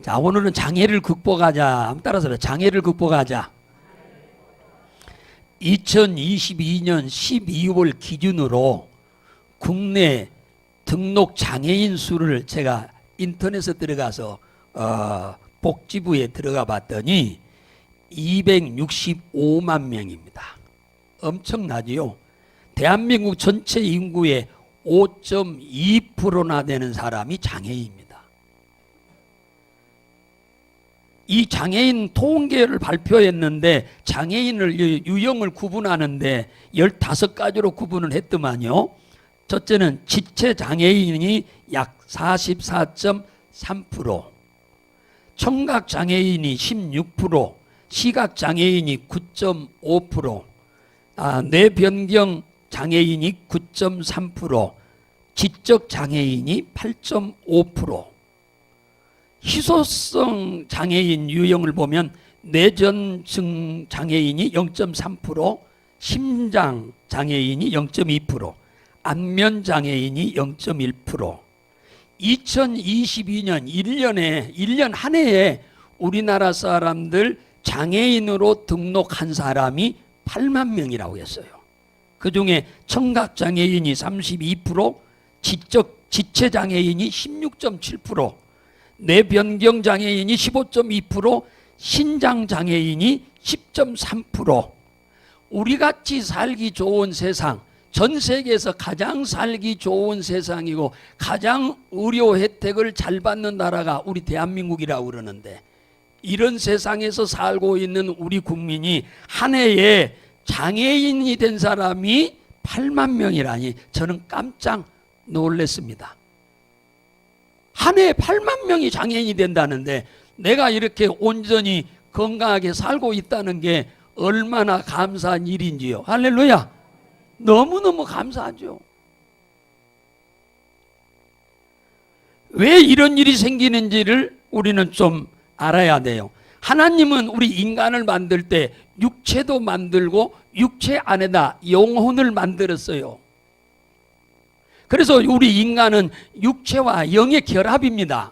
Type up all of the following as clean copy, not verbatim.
자, 오늘은 장애를 극복하자. 한번 따라서 장애를 극복하자. 2022년 12월 기준으로 국내 등록 장애인 수를 제가 인터넷에 들어가서 복지부에 들어가 봤더니 265만 명입니다. 엄청나지요? 대한민국 전체 인구의 5.2%나 되는 사람이 장애인입니다. 이 장애인 통계를 발표했는데 장애인을 유형을 구분하는데 15가지로 구분을 했더만요. 첫째는 지체장애인이 약 44.3%, 청각장애인이 16%, 시각장애인이 9.5%, 뇌변경장애인이 9.3%, 지적장애인이 8.5%, 희소성 장애인 유형을 보면 뇌전증 장애인이 0.3%, 심장 장애인이 0.2%, 안면 장애인이 0.1%. 2022년 1년 한 해에 우리나라 사람들 장애인으로 등록한 사람이 8만 명이라고 했어요. 그중에 청각장애인이 32%, 지체장애인이 16.7%, 뇌변경장애인이 15.2%, 신장장애인이 10.3%. 우리같이 살기 좋은 세상, 전 세계에서 가장 살기 좋은 세상이고 가장 의료 혜택을 잘 받는 나라가 우리 대한민국이라고 그러는데, 이런 세상에서 살고 있는 우리 국민이 한 해에 장애인이 된 사람이 8만 명이라니 저는 깜짝 놀랐습니다. 한 해에 8만 명이 장애인이 된다는데 내가 이렇게 온전히 건강하게 살고 있다는 게 얼마나 감사한 일인지요. 할렐루야. 너무너무 감사하죠. 왜 이런 일이 생기는지를 우리는 좀 알아야 돼요. 하나님은 우리 인간을 만들 때 육체도 만들고 육체 안에다 영혼을 만들었어요. 그래서 우리 인간은 육체와 영의 결합입니다.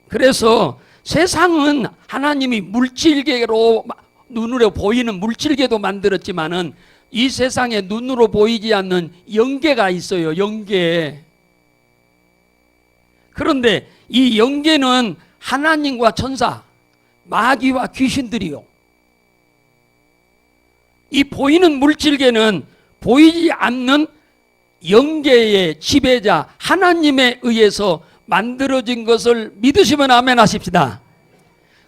그래서 세상은 하나님이 물질계로 눈으로 보이는 물질계도 만들었지만은 이 세상에 눈으로 보이지 않는 영계가 있어요. 영계. 그런데 이 영계는 하나님과 천사, 마귀와 귀신들이요. 이 보이는 물질계는 보이지 않는 영계의 지배자 하나님에 의해서 만들어진 것을 믿으시면 아멘 하십시다.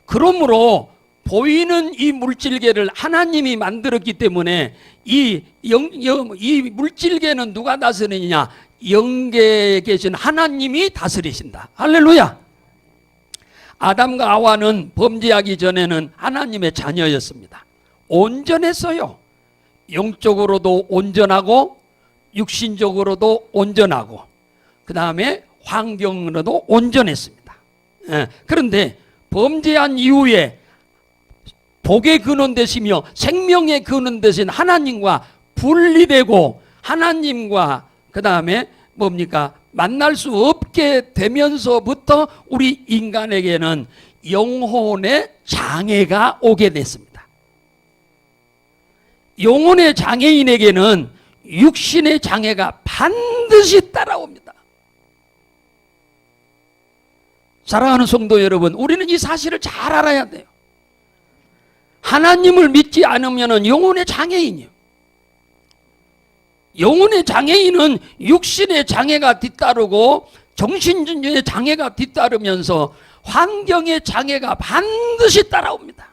그러므로 보이는 이 물질계를 하나님이 만들었기 때문에 이 물질계는 누가 다스리느냐? 영계에 계신 하나님이 다스리신다. 할렐루야. 아담과 하와는 범죄하기 전에는 하나님의 자녀였습니다. 온전했어요. 영적으로도 온전하고 육신적으로도 온전하고 그 다음에 환경으로도 온전했습니다. 그런데 범죄한 이후에 복의 근원 되시며 생명의 근원 되신 하나님과 분리되고 하나님과 그 다음에 뭡니까? 만날 수 없게 되면서부터 우리 인간에게는 영혼의 장애가 오게 됐습니다. 영혼의 장애인에게는 육신의 장애가 반드시 따라옵니다. 사랑하는 성도 여러분, 우리는 이 사실을 잘 알아야 돼요. 하나님을 믿지 않으면 영혼의 장애인이요. 영혼의 장애인은 육신의 장애가 뒤따르고 정신의 장애가 뒤따르면서 환경의 장애가 반드시 따라옵니다.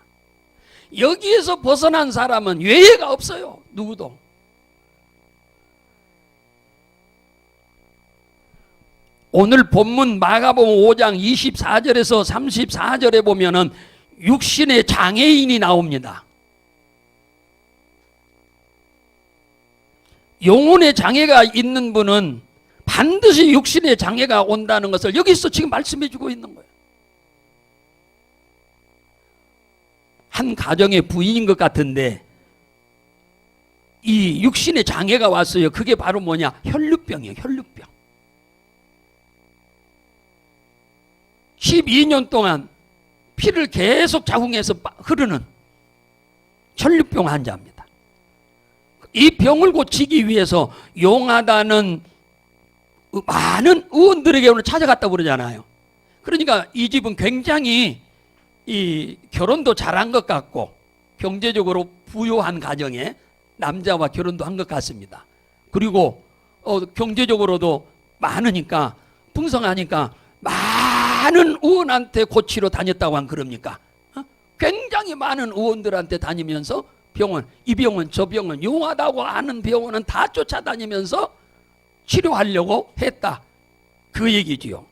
여기에서 벗어난 사람은 예외가 없어요. 누구도. 오늘 본문 마가복음 5장 24절에서 34절에 보면은 육신의 장애인이 나옵니다. 영혼의 장애가 있는 분은 반드시 육신의 장애가 온다는 것을 여기서 지금 말씀해 주고 있는 거예요. 한 가정의 부인인 것 같은데 이 육신의 장애가 왔어요. 그게 바로 뭐냐? 혈루병이에요. 혈루병. 12년 동안 피를 계속 자궁에서 흐르는 천류병 환자입니다. 이 병을 고치기 위해서 용하다는 많은 의원들에게 오늘 찾아갔다고 그러잖아요. 그러니까 이 집은 굉장히 이 결혼도 잘한 것 같고 경제적으로 부유한 가정에 남자와 결혼도 한 것 같습니다. 그리고 경제적으로도 많으니까 풍성하니까 많은 의원한테 고치러 다녔다고 한 그럽니까? 굉장히 많은 의원들한테 다니면서 이 병원 저 병원 용하다고 하는 병원은 다 쫓아다니면서 치료하려고 했다, 그 얘기지요.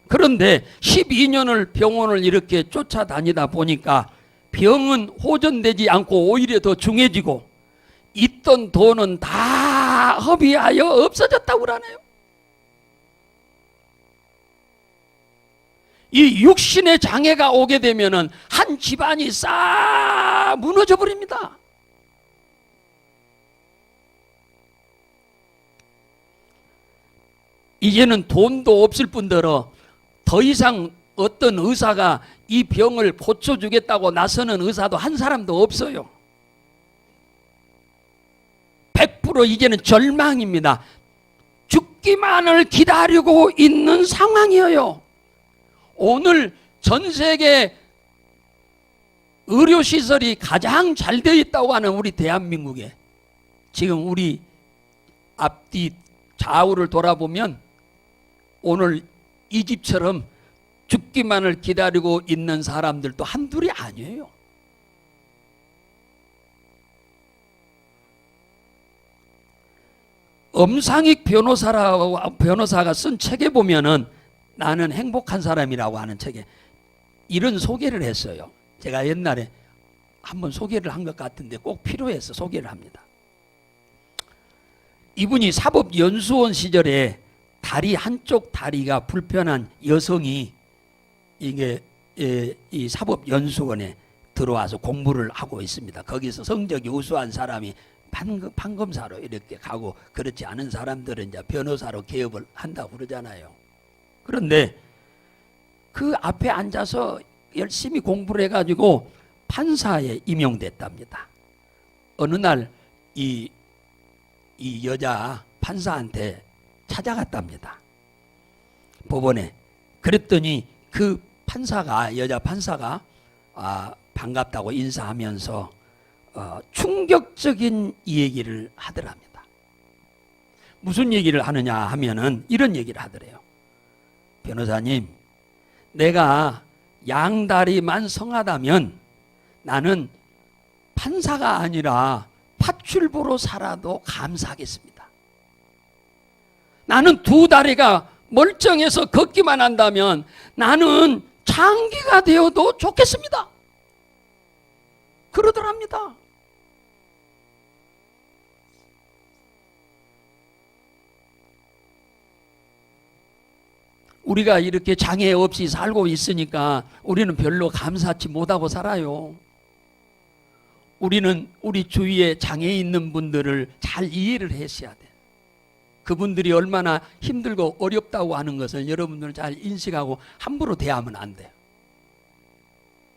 그런데 12년을 병원을 이렇게 쫓아다니다 보니까 병은 호전되지 않고 오히려 더 중해지고 있던 돈은 다 허비하여 없어졌다고 그러네요. 이 육신의 장애가 오게 되면은 한 집안이 싹 무너져 버립니다. 이제는 돈도 없을 뿐더러 더 이상 어떤 의사가 이 병을 고쳐주겠다고 나서는 의사도 한 사람도 없어요. 100% 이제는 절망입니다. 죽기만을 기다리고 있는 상황이에요. 오늘 전 세계 의료시설이 가장 잘 되어 있다고 하는 우리 대한민국에 지금 우리 앞뒤 좌우를 돌아보면 오늘 이 집처럼 죽기만을 기다리고 있는 사람들도 한둘이 아니에요. 엄상익 변호사가 쓴 책에 보면은 나는 행복한 사람이라고 하는 책에 이런 소개를 했어요. 제가 옛날에 한번 소개를 한 것 같은데 꼭 필요해서 소개를 합니다. 이분이 사법연수원 시절에 한쪽 다리가 불편한 여성이 이 사법연수원에 들어와서 공부를 하고 있습니다. 거기서 성적이 우수한 사람이 판검사로 이렇게 가고 그렇지 않은 사람들은 이제 변호사로 개업을 한다고 그러잖아요. 그런데 그 앞에 앉아서 열심히 공부를 해가지고 판사에 임용됐답니다. 어느 날 이 여자 판사한테 찾아갔답니다. 법원에. 그랬더니 그 여자 판사가 반갑다고 인사하면서 충격적인 얘기를 하더랍니다. 무슨 얘기를 하느냐 하면은 이런 얘기를 하더래요. 변호사님, 내가 양다리만 성하다면 나는 판사가 아니라 파출부로 살아도 감사하겠습니다. 나는 두 다리가 멀쩡해서 걷기만 한다면 나는 장기가 되어도 좋겠습니다. 그러더랍니다. 우리가 이렇게 장애 없이 살고 있으니까 우리는 별로 감사치 못하고 살아요. 우리는 우리 주위에 장애 있는 분들을 잘 이해를 하셔야 돼요. 그분들이 얼마나 힘들고 어렵다고 하는 것을 여러분들 잘 인식하고 함부로 대하면 안 돼요.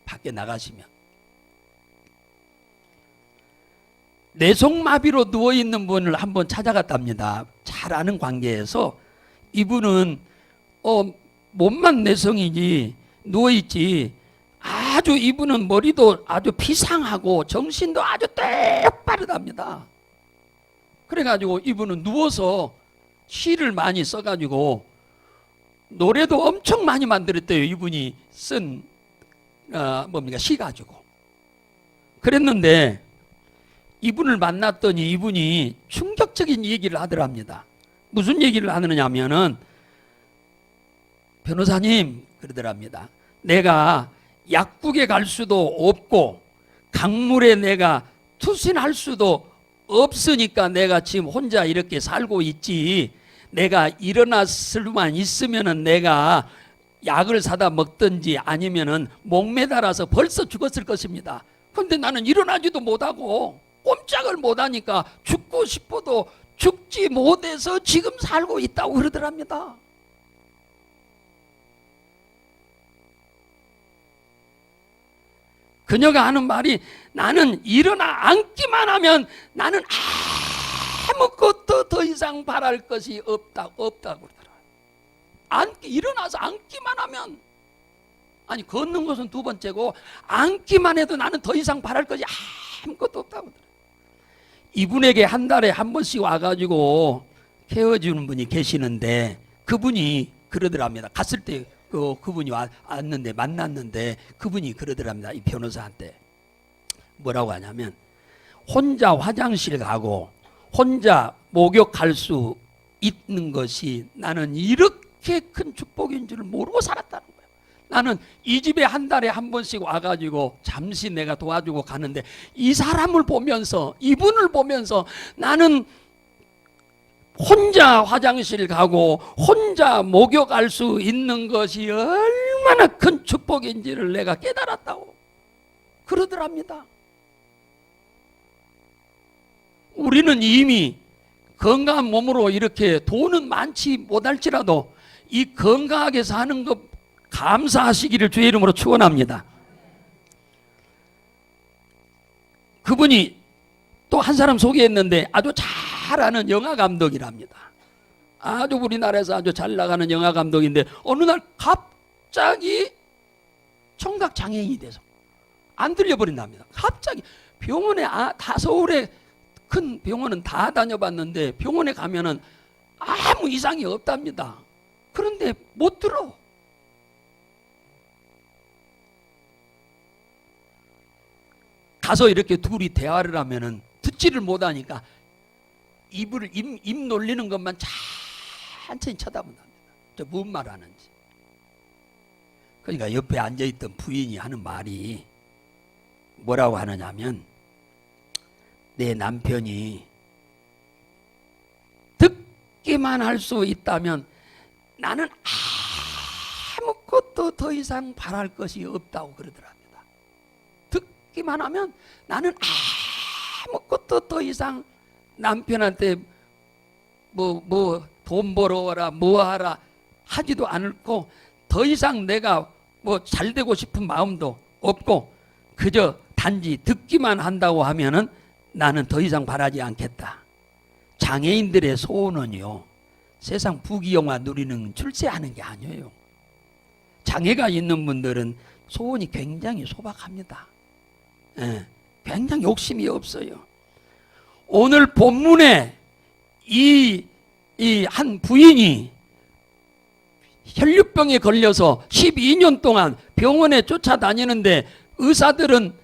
밖에 나가시면. 뇌속마비로 누워있는 분을 한번 찾아갔답니다. 잘 아는 관계에서 이분은 몸만 내성이지 누워있지 아주 이분은 머리도 아주 비상하고 정신도 아주 똑바르답니다. 그래가지고 이분은 누워서 시를 많이 써가지고 노래도 엄청 많이 만들었대요. 이분이 쓴 시 가지고. 그랬는데 이분을 만났더니 이분이 충격적인 얘기를 하더랍니다. 무슨 얘기를 하느냐면은 변호사님 그러더랍니다. 내가 약국에 갈 수도 없고 강물에 내가 투신할 수도 없으니까 내가 지금 혼자 이렇게 살고 있지. 내가 일어날 수만 있으면은 내가 약을 사다 먹든지 아니면은 목매달아서 벌써 죽었을 것입니다. 그런데 나는 일어나지도 못하고 꼼짝을 못하니까 죽고 싶어도 죽지 못해서 지금 살고 있다고 그러더랍니다. 그녀가 하는 말이 나는 일어나 앉기만 하면 나는 아무것도 더 이상 바랄 것이 없다고 그러더라고요. 일어나서 앉기만 하면, 아니 걷는 것은 두 번째고 앉기만 해도 나는 더 이상 바랄 것이 아무것도 없다고 그러더라고요. 이분에게 한 달에 한 번씩 와가지고 케어주는 분이 계시는데 그분이 그러더랍니다. 갔을 때 그분이 왔는데 만났는데 그분이 그러더랍니다. 이 변호사한테 뭐라고 하냐면, 혼자 화장실 가고 혼자 목욕할 수 있는 것이 나는 이렇게 큰 축복인 줄 모르고 살았다는 거예요. 나는 이 집에 한 달에 한 번씩 와가지고 잠시 내가 도와주고 가는데 이 사람을 보면서, 이분을 보면서 나는 혼자 화장실 가고 혼자 목욕할 수 있는 것이 얼마나 큰 축복인지를 내가 깨달았다고 그러더랍니다. 우리는 이미 건강한 몸으로 이렇게 돈은 많지 못할지라도 이 건강하게 사는 것 감사하시기를 주의 이름으로 축원합니다. 그분이 또 한 사람 소개했는데 아주 잘 아는 영화 감독이랍니다. 아주 우리나라에서 아주 잘 나가는 영화 감독인데 어느 날 갑자기 청각 장애인이 돼서 안 들려버린답니다. 갑자기 병원에 다 서울에 큰 병원은 다 다녀봤는데 병원에 가면은 아무 이상이 없답니다. 그런데 못 들어. 가서 이렇게 둘이 대화를 하면은 듣지를 못하니까 입 놀리는 것만 천천히 쳐다본답니다. 저 무슨 말 하는지. 그러니까 옆에 앉아있던 부인이 하는 말이 뭐라고 하느냐면, 내 남편이 듣기만 할 수 있다면 나는 아무것도 더 이상 바랄 것이 없다고 그러더랍니다. 듣기만 하면 나는 아무것도 더 이상 남편한테 돈 벌어와라 뭐하라 하지도 않고 더 이상 내가 잘 되고 싶은 마음도 없고 그저 단지 듣기만 한다고 하면은 나는 더 이상 바라지 않겠다. 장애인들의 소원은요, 세상 부귀영화 누리는 출세하는 게 아니에요. 장애가 있는 분들은 소원이 굉장히 소박합니다. 굉장히 욕심이 없어요. 오늘 본문에 이 한 부인이 혈류병에 걸려서 12년 동안 병원에 쫓아다니는데 의사들은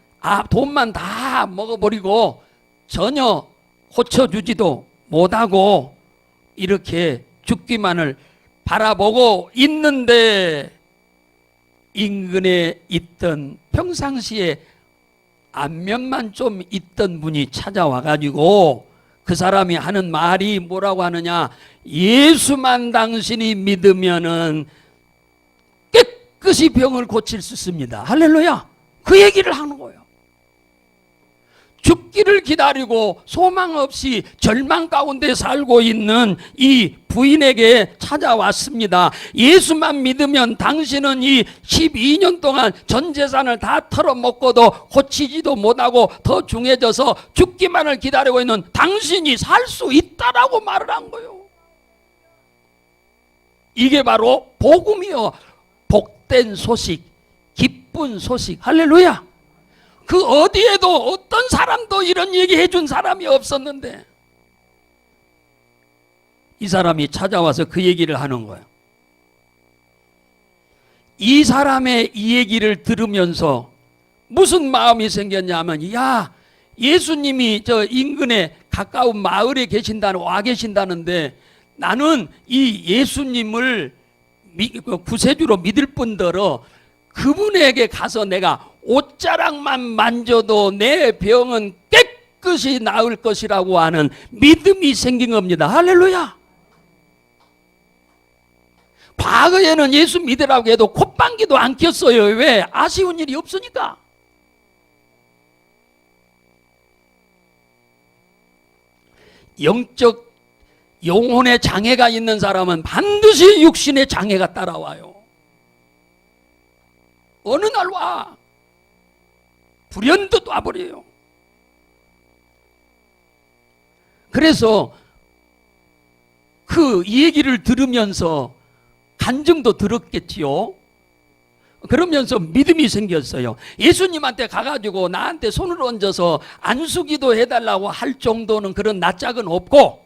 돈만 다 먹어버리고 전혀 고쳐주지도 못하고 이렇게 죽기만을 바라보고 있는데, 인근에 있던 평상시에 안면만 좀 있던 분이 찾아와가지고 그 사람이 하는 말이 뭐라고 하느냐, 예수만 당신이 믿으면은 깨끗이 병을 고칠 수 있습니다. 할렐루야. 그 얘기를 하는 거예요. 죽기를 기다리고 소망 없이 절망 가운데 살고 있는 이 부인에게 찾아왔습니다. 예수만 믿으면 당신은 이 12년 동안 전 재산을 다 털어먹고도 고치지도 못하고 더 중해져서 죽기만을 기다리고 있는 당신이 살 수 있다라고 말을 한 거예요. 이게 바로 복음이요. 복된 소식, 기쁜 소식. 할렐루야. 그 어디에도 어떤 사람도 이런 얘기 해준 사람이 없었는데 이 사람이 찾아와서 그 얘기를 하는 거예요. 이 사람의 이 얘기를 들으면서 무슨 마음이 생겼냐면, 야, 예수님이 저 인근에 가까운 마을에 와 계신다는데 나는 이 예수님을 구세주로 믿을 뿐더러 그분에게 가서 내가 옷자락만 만져도 내 병은 깨끗이 나을 것이라고 하는 믿음이 생긴 겁니다. 할렐루야. 과거에는 예수 믿으라고 해도 콧방귀도 안 꼈어요. 왜? 아쉬운 일이 없으니까. 영적 영혼의 장애가 있는 사람은 반드시 육신의 장애가 따라와요. 어느 날 와. 불현듯 와버려요. 그래서 그 얘기를 들으면서 간증도 들었겠지요. 그러면서 믿음이 생겼어요. 예수님한테 가가지고 나한테 손을 얹어서 안수기도 해달라고 할 정도는 그런 낯짝은 없고,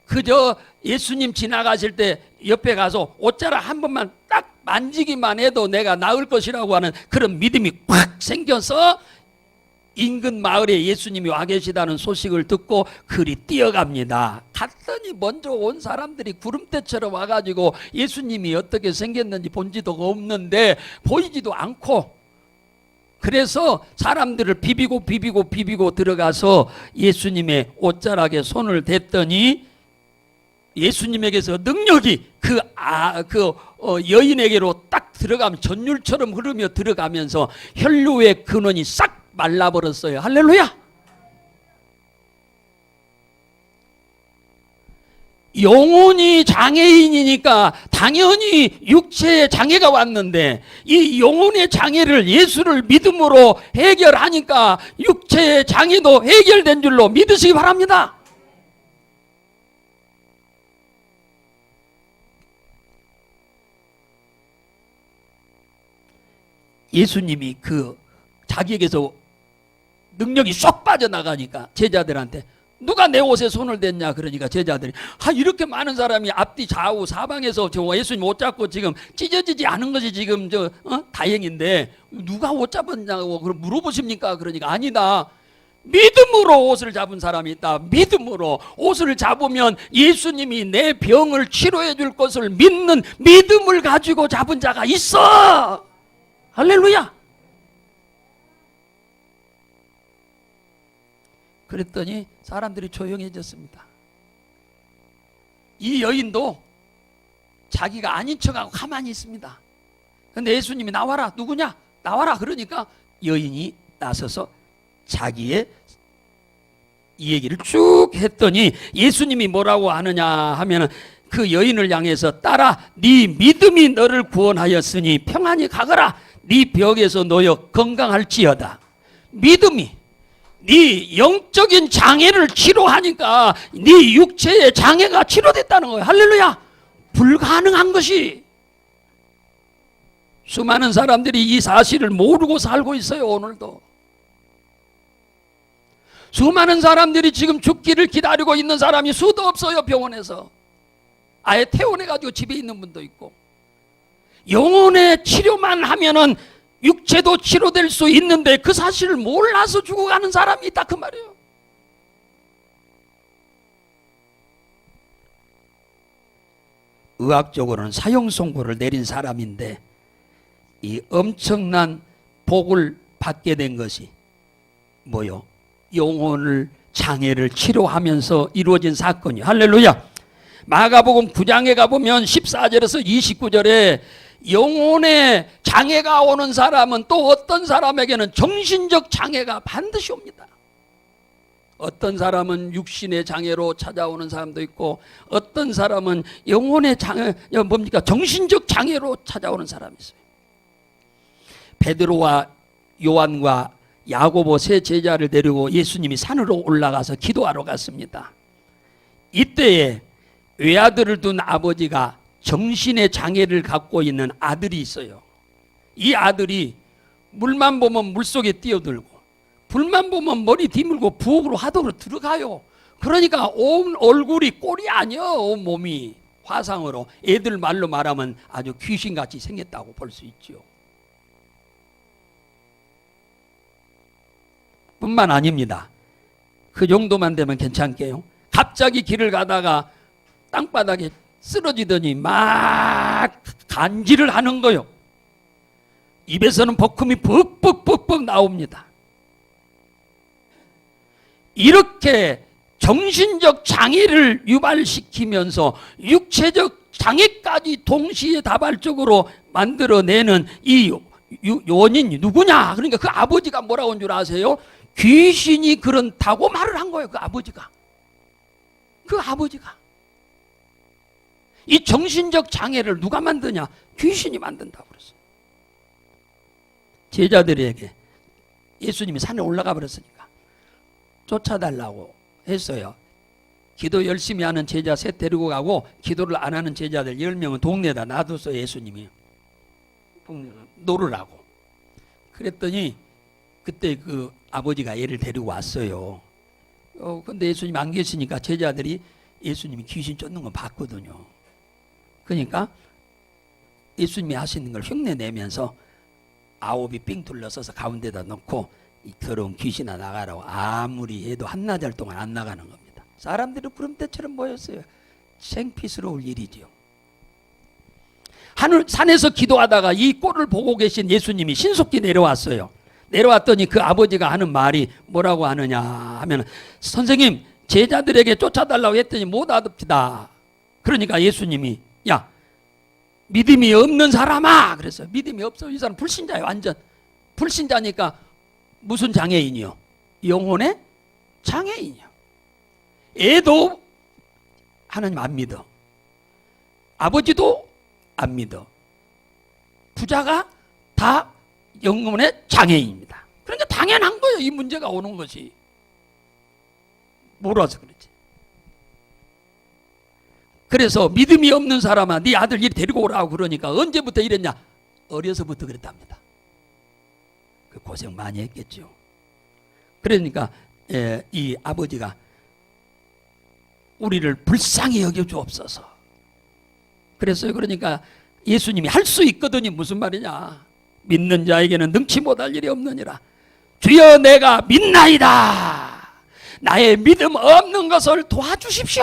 그저 예수님 지나가실 때 옆에 가서 옷자락 한 번만 딱 만지기만 해도 내가 나을 것이라고 하는 그런 믿음이 팍 생겨서 인근 마을에 예수님이 와 계시다는 소식을 듣고 그리 뛰어갑니다. 갔더니 먼저 온 사람들이 구름대처럼 와가지고 예수님이 어떻게 생겼는지 본지도 없는데 보이지도 않고, 그래서 사람들을 비비고 들어가서 예수님의 옷자락에 손을 댔더니 예수님에게서 능력이 여인에게로 딱 들어가면 전율처럼 흐르며 들어가면서 혈류의 근원이 싹 말라버렸어요. 할렐루야. 영혼이 장애인이니까 당연히 육체에 장애가 왔는데, 이 영혼의 장애를 예수를 믿음으로 해결하니까 육체의 장애도 해결된 줄로 믿으시기 바랍니다. 예수님이 자기에게서 능력이 쏙 빠져나가니까 제자들한테 누가 내 옷에 손을 댔냐 그러니까 제자들이 이렇게 많은 사람이 앞뒤 좌우 사방에서 저 예수님 옷 잡고 지금 찢어지지 않은 것이 지금 다행인데 누가 옷 잡았냐고 물어보십니까? 그러니까 아니다. 믿음으로 옷을 잡은 사람이 있다. 믿음으로 옷을 잡으면 예수님이 내 병을 치료해 줄 것을 믿는 믿음을 가지고 잡은 자가 있어. 할렐루야. 그랬더니 사람들이 조용해졌습니다. 이 여인도 자기가 아닌 척하고 가만히 있습니다. 그런데 예수님이 나와라. 누구냐? 나와라. 그러니까 여인이 나서서 자기의 이 얘기를 쭉 했더니 예수님이 뭐라고 하느냐 하면은 그 여인을 향해서 딸아, 네 믿음이 너를 구원하였으니 평안히 가거라. 네 병에서 놓여 건강할지어다. 믿음이 네 영적인 장애를 치료하니까 네 육체의 장애가 치료됐다는 거예요. 할렐루야. 불가능한 것이, 수많은 사람들이 이 사실을 모르고 살고 있어요. 오늘도 수많은 사람들이 지금 죽기를 기다리고 있는 사람이 수도 없어요. 병원에서 아예 퇴원해가지고 집에 있는 분도 있고, 영혼의 치료만 하면은 육체도 치료될 수 있는데 그 사실을 몰라서 죽어가는 사람이 있다 그 말이에요. 의학적으로는 사형 선고를 내린 사람인데 이 엄청난 복을 받게 된 것이 뭐요? 영혼을 장애를 치료하면서 이루어진 사건이요. 할렐루야. 마가복음 9장에 가보면 14절에서 29절에 영혼의 장애가 오는 사람은 또 어떤 사람에게는 정신적 장애가 반드시 옵니다. 어떤 사람은 육신의 장애로 찾아오는 사람도 있고, 어떤 사람은 영혼의 장애, 정신적 장애로 찾아오는 사람이 있어요. 베드로와 요한과 야고보 세 제자를 데리고 예수님이 산으로 올라가서 기도하러 갔습니다. 이때에 외아들을 둔 아버지가 정신의 장애를 갖고 있는 아들이 있어요. 이 아들이 물만 보면 물속에 뛰어들고 불만 보면 머리 뒤물고 부엌으로 하도록 들어가요. 그러니까 온 얼굴이 꼴이 아니야. 온 몸이 화상으로, 애들 말로 말하면 아주 귀신같이 생겼다고 볼 수 있죠. 뿐만 아닙니다. 그 정도만 되면 괜찮게요. 갑자기 길을 가다가 땅바닥에 쓰러지더니 막 간질을 하는 거요. 입에서는 버금이 벅벅벅벅 나옵니다. 이렇게 정신적 장애를 유발시키면서 육체적 장애까지 동시에 다발적으로 만들어내는 이 원인이 누구냐? 그러니까 그 아버지가 뭐라고 한 줄 아세요? 귀신이 그런다고 말을 한 거예요. 그 아버지가. 이 정신적 장애를 누가 만드냐? 귀신이 만든다고 그랬어요. 제자들에게 예수님이 산에 올라가 버렸으니까 쫓아달라고 했어요. 기도 열심히 하는 제자 셋 데리고 가고 기도를 안 하는 제자들 10명은 동네에다 놔뒀어요. 예수님이 놀으라고. 그랬더니 그때 그 아버지가 얘를 데리고 왔어요. 근데 예수님 안 계시니까 제자들이 예수님이 귀신 쫓는 거 봤거든요. 그러니까 예수님이 하시는 걸 흉내 내면서 아홉이 삥 둘러서서 가운데다 놓고 이 더러운 귀신아 나가라고 아무리 해도 한나절 동안 안 나가는 겁니다. 사람들이 구름대처럼 모였어요. 생피스러울 일이죠. 하늘 산에서 기도하다가 이 꼴을 보고 계신 예수님이 신속히 내려왔어요. 내려왔더니 그 아버지가 하는 말이 뭐라고 하느냐 하면, 선생님 제자들에게 쫓아달라고 했더니 못 알아듣다. 그러니까 예수님이 야 믿음이 없는 사람아 그랬어요. 믿음이 없어. 이 사람 불신자예요. 완전 불신자니까 무슨 장애인이요? 영혼의 장애인이요. 애도 하나님 안 믿어. 아버지도 안 믿어. 부자가 다 영혼의 장애인입니다. 그러니까 당연한 거예요. 이 문제가 오는 것이. 몰라서 그렇지. 그래서 믿음이 없는 사람아 네 아들 이리 데리고 오라고 그러니까 언제부터 이랬냐? 어려서부터 그랬답니다. 그 고생 많이 했겠죠. 그러니까 이 아버지가 우리를 불쌍히 여겨주옵소서. 그랬어요. 그러니까 예수님이 할 수 있거든요. 무슨 말이냐? 믿는 자에게는 능치 못할 일이 없느니라. 주여 내가 믿나이다. 나의 믿음 없는 것을 도와주십시오.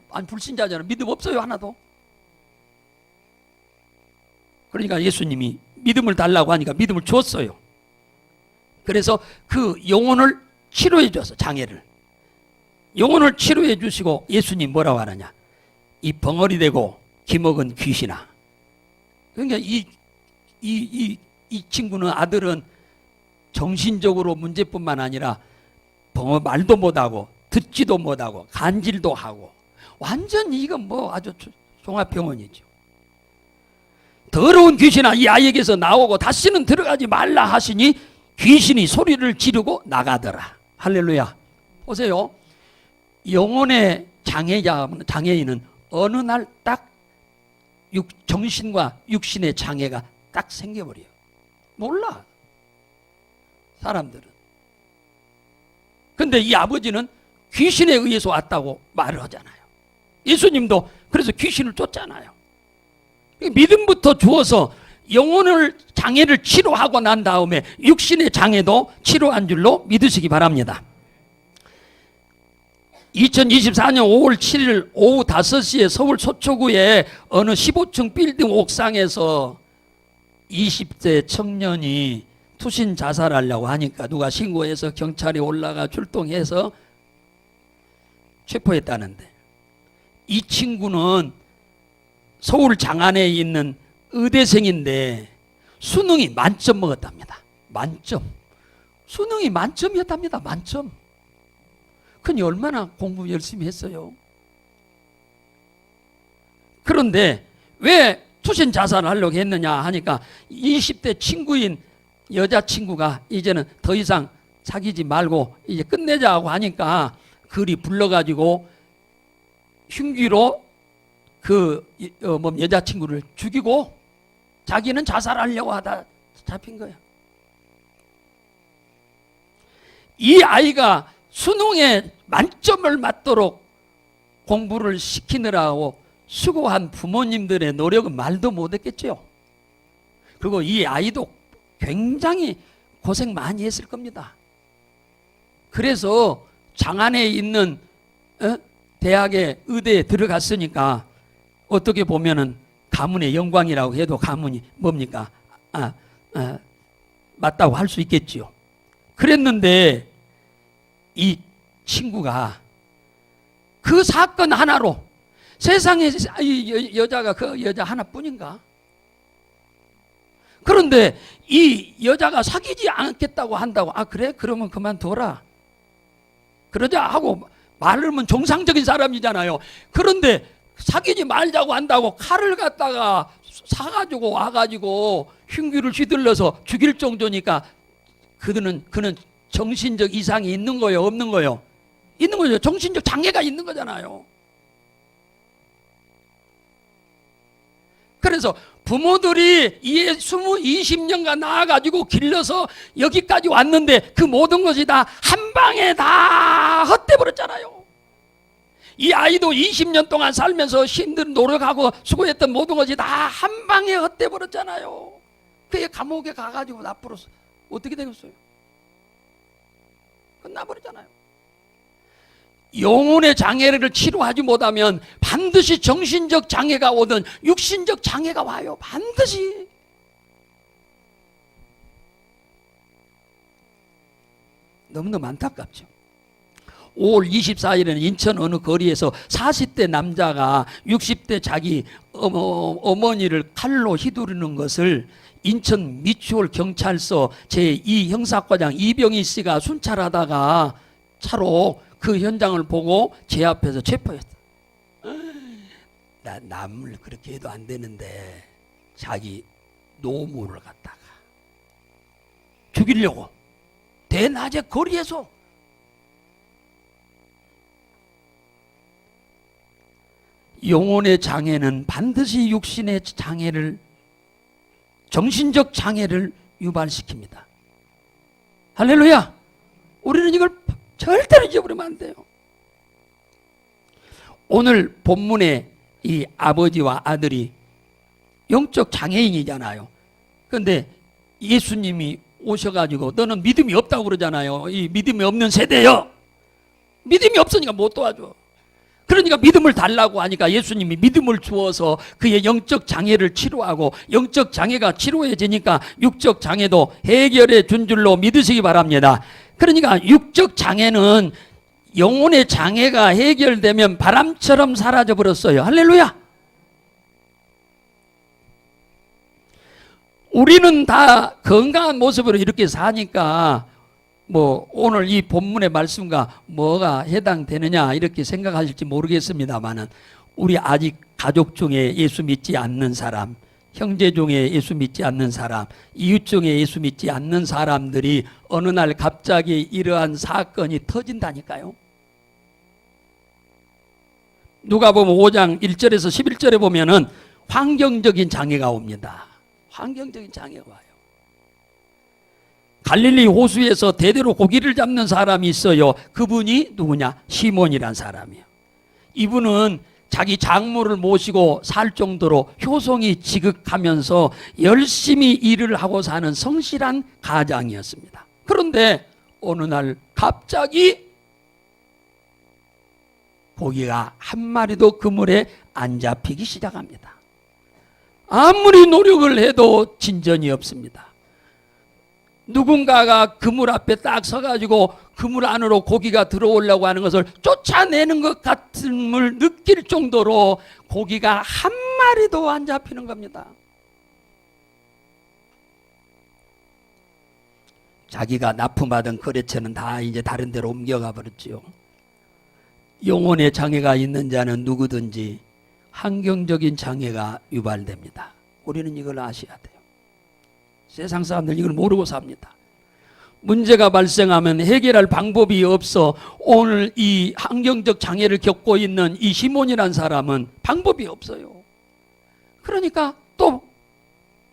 아니 불신자잖아. 믿음 없어요 하나도. 그러니까 예수님이 믿음을 달라고 하니까 믿음을 줬어요. 그래서 그 영혼을 치료해 줘서 장애를 영혼을 치료해 주시고 예수님 뭐라고 하느냐? 이 벙어리 되고 기먹은 귀신아. 그러니까 이 친구는 아들은 정신적으로 문제뿐만 아니라 말도 못하고 듣지도 못하고 간질도 하고 완전 이건 뭐 아주 종합병원이죠. 더러운 귀신아 이 아이에게서 나오고 다시는 들어가지 말라 하시니 귀신이 소리를 지르고 나가더라. 할렐루야. 보세요. 영혼의 장애인은 어느 날 딱 정신과 육신의 장애가 딱 생겨버려요. 몰라 사람들은. 근데 이 아버지는 귀신에 의해서 왔다고 말을 하잖아요. 예수님도 그래서 귀신을 쫓잖아요. 믿음부터 주어서 영혼을 장애를 치료하고 난 다음에 육신의 장애도 치료한 줄로 믿으시기 바랍니다. 2024년 5월 7일 오후 5시에 서울 서초구의 어느 15층 빌딩 옥상에서 20대 청년이 투신 자살하려고 하니까 누가 신고해서 경찰이 올라가 출동해서 체포했다는데, 이 친구는 서울 장안에 있는 의대생인데 수능이 만점 먹었답니다. 만점. 수능이 만점이었답니다. 만점. 그니 얼마나 공부 열심히 했어요. 그런데 왜 투신 자살을 하려고 했느냐 하니까 20대 친구인 여자친구가 이제는 더 이상 사귀지 말고 이제 끝내자고 하니까 그리 불러가지고 흉기로 그 여자친구를 죽이고 자기는 자살하려고 하다 잡힌 거예요. 이 아이가 수능에 만점을 맞도록 공부를 시키느라고 수고한 부모님들의 노력은 말도 못했겠죠. 그리고 이 아이도 굉장히 고생 많이 했을 겁니다. 그래서 장안에 있는 대학의 의대에 들어갔으니까 어떻게 보면은 가문의 영광이라고 해도 가문이 뭡니까? 맞다고 할 수 있겠지요. 그랬는데 이 친구가 그 사건 하나로 세상에 여자가 그 여자 하나뿐인가? 그런데 이 여자가 사귀지 않겠다고 한다고, 그래? 그러면 그만둬라. 그러자 하고 말하면 정상적인 사람이잖아요. 그런데 사귀지 말자고 한다고 칼을 갖다가 사가지고 와가지고 흉기를 휘둘러서 죽일 정도니까 그는 정신적 이상이 있는 거예요, 없는 거예요? 있는 거죠. 정신적 장애가 있는 거잖아요. 그래서 부모들이 20년간 낳아가지고 길러서 여기까지 왔는데 그 모든 것이 다 한 방에 다 헛되버렸잖아요. 이 아이도 20년 동안 살면서 힘든 노력하고 수고했던 모든 것이 다 한 방에 헛되버렸잖아요. 그게 감옥에 가가지고 앞으로 어떻게 되겠어요? 끝나버리잖아요. 영혼의 장애를 치료하지 못하면 반드시 정신적 장애가 오든 육신적 장애가 와요. 반드시. 너무너무 안타깝죠. 5월 24일에는 인천 어느 거리에서 40대 남자가 60대 자기 어머니를 칼로 휘두르는 것을 인천 미추홀 경찰서 제2 형사과장 이병희 씨가 순찰하다가 차로 그 현장을 보고 제 앞에서 체포했다. 남을 그렇게 해도 안 되는데 자기 노모를 갖다가 죽이려고 대낮에 거리에서. 영혼의 장애는 반드시 육신의 장애를, 정신적 장애를 유발시킵니다. 할렐루야. 우리는 이걸 절대로 잊어버리면 안 돼요. 오늘 본문에 이 아버지와 아들이 영적 장애인이잖아요. 그런데 예수님이 오셔가지고 너는 믿음이 없다고 그러잖아요. 이 믿음이 없는 세대요. 믿음이 없으니까 못 도와줘. 그러니까 믿음을 달라고 하니까 예수님이 믿음을 주어서 그의 영적 장애를 치료하고, 영적 장애가 치료해지니까 육적 장애도 해결해 준 줄로 믿으시기 바랍니다. 그러니까 육적 장애는 영혼의 장애가 해결되면 바람처럼 사라져 버렸어요. 할렐루야. 우리는 다 건강한 모습으로 이렇게 사니까 뭐 오늘 이 본문의 말씀과 뭐가 해당되느냐 이렇게 생각하실지 모르겠습니다만은, 우리 아직 가족 중에 예수 믿지 않는 사람, 형제 중에 예수 믿지 않는 사람, 이웃 중에 예수 믿지 않는 사람들이 어느 날 갑자기 이러한 사건이 터진다니까요. 누가복음 5장 1절에서 11절에 보면은 환경적인 장애가 옵니다. 환경적인 장애가 와요. 갈릴리 호수에서 대대로 고기를 잡는 사람이 있어요. 그분이 누구냐? 시몬이란 사람이에요. 이분은 자기 장모를 모시고 살 정도로 효성이 지극하면서 열심히 일을 하고 사는 성실한 가장이었습니다. 그런데 어느 날 갑자기 고기가 한 마리도 그물에 안 잡히기 시작합니다. 아무리 노력을 해도 진전이 없습니다. 누군가가 그물 앞에 딱 서가지고 그물 안으로 고기가 들어오려고 하는 것을 쫓아내는 것 같음을 느낄 정도로 고기가 한 마리도 안 잡히는 겁니다. 자기가 납품받은 거래처는 다 이제 다른 데로 옮겨가 버렸지요. 영혼의 장애가 있는 자는 누구든지 환경적인 장애가 유발됩니다. 우리는 이걸 아셔야 돼요. 세상 사람들 이걸 모르고 삽니다. 문제가 발생하면 해결할 방법이 없어 오늘 이 환경적 장애를 겪고 있는 이 시몬이라는 사람은 방법이 없어요. 그러니까 또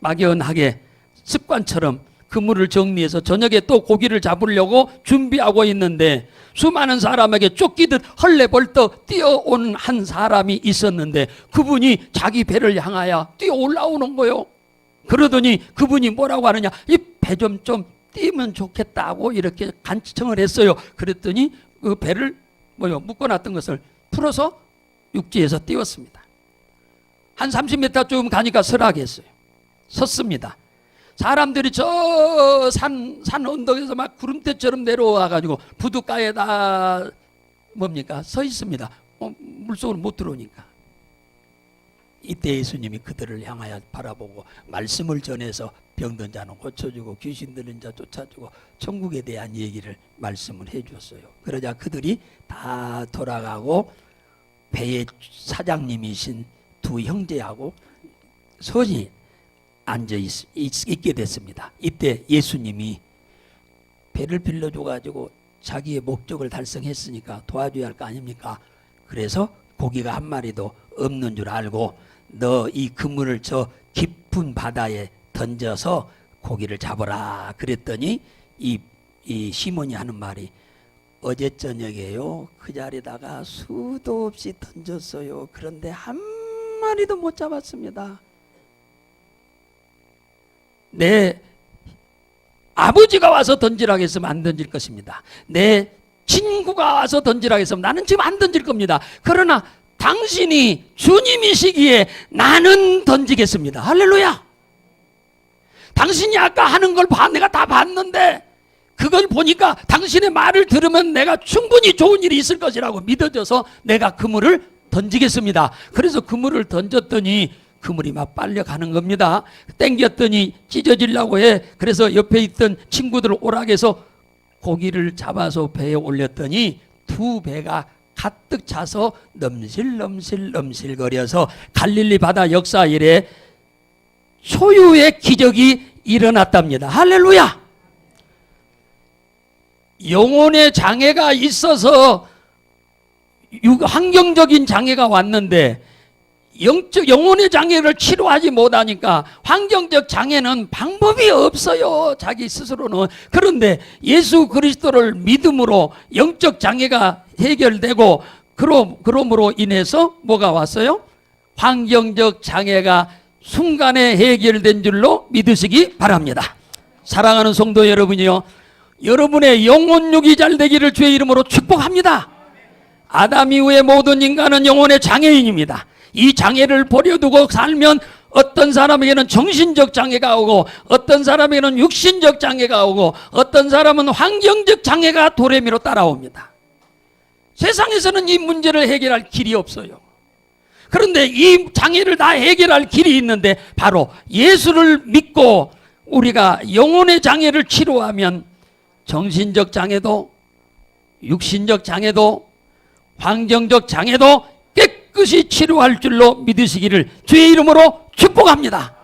막연하게 습관처럼 그물을 정리해서 저녁에 또 고기를 잡으려고 준비하고 있는데 수많은 사람에게 쫓기듯 헐레벌떡 뛰어온 한 사람이 있었는데 그분이 자기 배를 향하여 뛰어 올라오는 거예요. 그러더니 그분이 뭐라고 하느냐, 이 배 좀 띄면 좋겠다고 이렇게 간청을 했어요. 그랬더니 그 배를 묶어놨던 것을 풀어서 육지에서 띄웠습니다. 한 30m쯤 가니까 설하겠어요. 섰습니다. 사람들이 저 산 언덕에서 막 구름대처럼 내려와가지고 부둣가에다 서 있습니다. 물속으로 못 들어오니까. 이때 예수님이 그들을 향하여 바라보고 말씀을 전해서 병든 자는 고쳐주고 귀신 들린 자 쫓아주고 천국에 대한 얘기를 말씀을 해주었어요. 그러자 그들이 다 돌아가고 배의 사장님이신 두 형제하고 선이 앉아 있게 됐습니다. 이때 예수님이 배를 빌려줘가지고 자기의 목적을 달성했으니까 도와줘야 할 거 아닙니까? 그래서 고기가 한 마리도 없는 줄 알고 너 이 그물을 저 깊은 바다에 던져서 고기를 잡아라 그랬더니 이 시몬이 하는 말이 어제 저녁에요 그 자리에다가 수도 없이 던졌어요. 그런데 한 마리도 못 잡았습니다. 내 아버지가 와서 던지라고 했으면 안 던질 것입니다. 내 친구가 와서 던지라고 했으면 나는 지금 안 던질 겁니다. 그러나 당신이 주님이시기에 나는 던지겠습니다. 할렐루야. 당신이 아까 하는 걸 내가 다 봤는데 그걸 보니까 당신의 말을 들으면 내가 충분히 좋은 일이 있을 것이라고 믿어져서 내가 그물을 던지겠습니다. 그래서 그물을 던졌더니 그물이 막 빨려가는 겁니다. 땡겼더니 찢어지려고 해. 그래서 옆에 있던 친구들을 오락해서 고기를 잡아서 배에 올렸더니 두 배가 가득 차서 넘실넘실 거려서 갈릴리 바다 역사 이래 소유의 기적이 일어났답니다. 할렐루야. 영혼의 장애가 있어서 환경적인 장애가 왔는데 영혼의 장애를 치료하지 못하니까 환경적 장애는 방법이 없어요. 자기 스스로는. 그런데 예수 그리스도를 믿음으로 영적 장애가 해결되고 그러므로 인해서 뭐가 왔어요? 환경적 장애가 순간에 해결된 줄로 믿으시기 바랍니다. 사랑하는 성도 여러분이요, 여러분의 영혼육이 잘 되기를 주의 이름으로 축복합니다. 아담 이후의 모든 인간은 영혼의 장애인입니다. 이 장애를 버려두고 살면 어떤 사람에게는 정신적 장애가 오고 어떤 사람에게는 육신적 장애가 오고 어떤 사람은 환경적 장애가 도래미로 따라옵니다. 세상에서는 이 문제를 해결할 길이 없어요. 그런데 이 장애를 다 해결할 길이 있는데 바로 예수를 믿고 우리가 영혼의 장애를 치료하면 정신적 장애도 육신적 장애도 환경적 장애도 깨끗이 치료할 줄로 믿으시기를 주의 이름으로 축복합니다.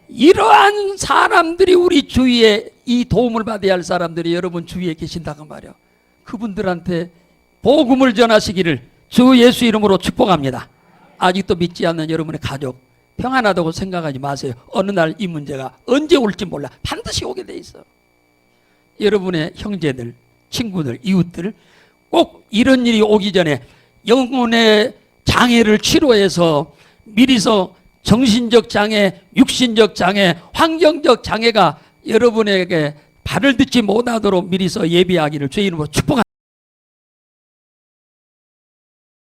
이러한 사람들이 우리 주위에 이 도움을 받아야 할 사람들이 여러분 주위에 계신다고 말이요. 그분들한테 복음을 전하시기를 주 예수 이름으로 축복합니다. 아직도 믿지 않는 여러분의 가족 평안하다고 생각하지 마세요. 어느 날 이 문제가 언제 올지 몰라. 반드시 오게 돼 있어. 여러분의 형제들, 친구들, 이웃들 꼭 이런 일이 오기 전에 영혼의 장애를 치료해서 미리서 정신적 장애, 육신적 장애, 환경적 장애가 여러분에게 발을 듣지 못하도록 미리서 예비하기를 주의 이름으로 축복합니다.